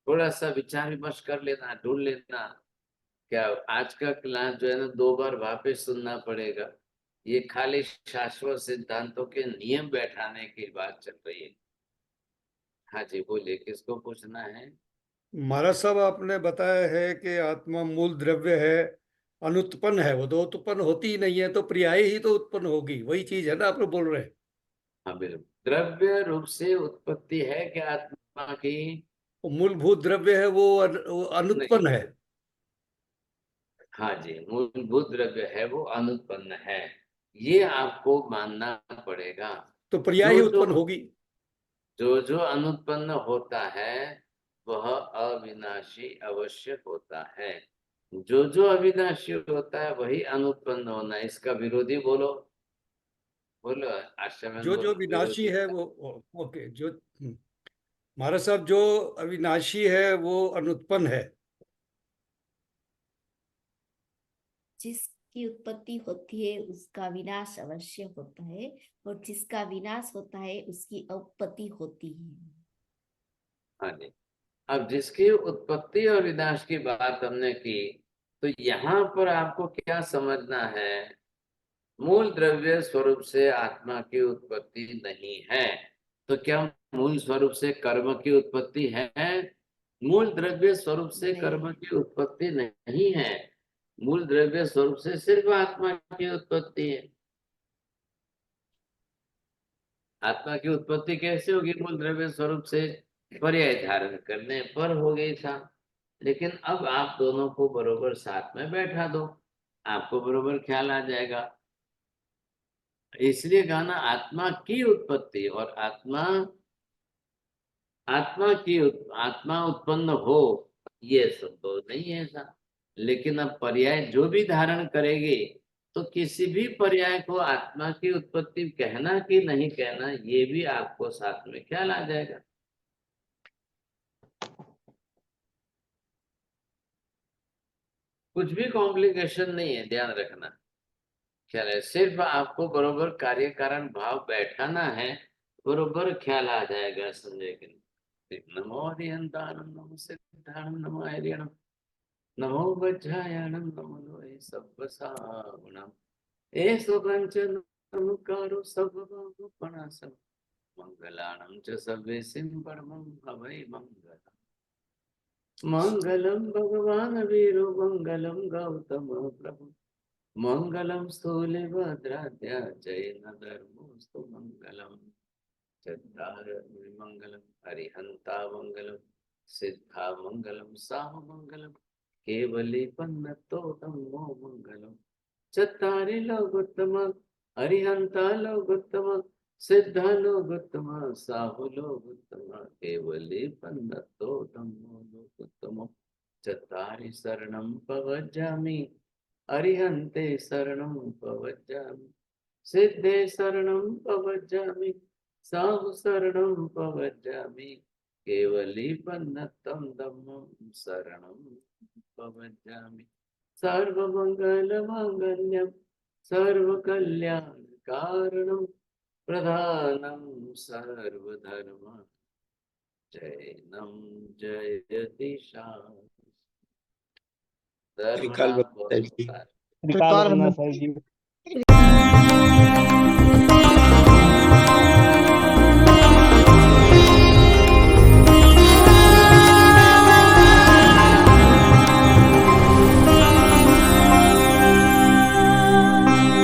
थोड़ा सा विचार विमर्श कर लेना, ढूंढ लेना। क्या आज का क्लास जो है ना 2 बार वापस सुनना पड़ेगा। ये खाली शाश्वत सिद्धांतों के नियम बैठाने की बात चल रही है। हाँ जी बोलिए, किसको पूछना है? महाराज साहब, आपने बताया है कि आत्मा मूल द्रव्य है, अनुत्पन्न है, वो तो उत्पन्न होती ही नहीं है, तो पर्याय ही तो उत्पन्न होगी, वही चीज है ना आप लोग बोल रहे हैं? हाँ बिल्कुल, द्रव्य रूप से उत्पत्ति है कि आत्मा की? मूलभूत द्रव्य है वो अनुत्पन्न है। हाँ जी, मूलभूत द्रव्य है वो अनुत्पन्न है, ये आपको मानना पड़ेगा। तो पर्याय ही उत्पन्न होगी। जो अनुत्पन्न होता है वह अविनाशी अवश्य होता है। जो अविनाशी होता है वही अनुत्पन्न होना है। इसका विरोधी बोलो, बोलो आश्रम जो विनाशी है वो ओके, जो महाराज साहब, जो अविनाशी है वो अनुत्पन्न है। जिसकी उत्पत्ति होती है उसका विनाश अवश्य होता है, और जिसका विनाश होता है उसकी उत्पत्ति होती है। हाँ जी, अब जिसकी उत्पत्ति और विनाश की बात हमने की, तो यहाँ पर आपको क्या समझना है? मूल द्रव्य स्वरूप से आत्मा की उत्पत्ति नहीं है, तो क्या मूल स्वरूप से कर्म की उत्पत्ति है? मूल द्रव्य स्वरूप से कर्म की उत्पत्ति नहीं है। मूल द्रव्य स्वरूप से सिर्फ आत्मा की उत्पत्ति है। आत्मा की उत्पत्ति कैसे होगी? मूल द्रव्य स्वरूप से पर्याय धारण करने पर हो गई था। लेकिन अब आप दोनों को बरोबर साथ में बैठा दो, आपको बरोबर ख्याल आ जाएगा। इसलिए गाना आत्मा की उत्पत्ति और आत्मा उत्पन्न हो, ये संभव नहीं है ऐसा। लेकिन अब पर्याय जो भी धारण करेगी, तो किसी भी पर्याय को आत्मा की उत्पत्ति कहना कि नहीं कहना, ये भी आपको साथ में ख्याल आ जाएगा। कुछ भी कॉम्प्लिकेशन नहीं है, ध्यान रखना। ख्याल है, सिर्फ आपको बरोबर कार्य कारण भाव बैठाना है, बरोबर ख्याल आ जाएगा संजय के। नमो हरिहंताणं नमो सिद्धाणं नमो हरिहणं नमो वज्रायणं नमो लोहे सब्बसावणं एषु पंचनमुकारो सर्वभूतपणासं मंगलानं च सर्वेसिं परमं हवै मंगलम्। मंगलम भगवान वीरो मंगलम गौतम प्रभु मंगलम स्थूलिभद्राद्या जैन धर्मोस्तु मंगलम चत्तार मंगलम अरिहंता मंगलम सिद्धा मंगलम साम मंगलम केवली पन्नतोतमो मंगलम चत्तारि लोकोत्तम अरिहंता लोकोत्तम सिद्धा लोकोत्तम साहु लोकोत्तम केवली पन्नतोतमो लोकोत्तम चत्तारि शरणं पवज्जामि अरिहन्ते शरणं पवज्जामि सिद्धे शरणं प्रव्रजामि साहु शरणं प्रव्रजामि केवलीपन्नतं धम्मं शरणं प्रव्रजामि सर्वमङ्गलमाङ्गल्यं सर्वकल्याणकारणं प्रधानं सर्वधर्म जैनं जयति शान्ति। त्रिकाल धर्मनाथ बहुत बताइए। होता है। त्रिकाल वंदना साहिब जी।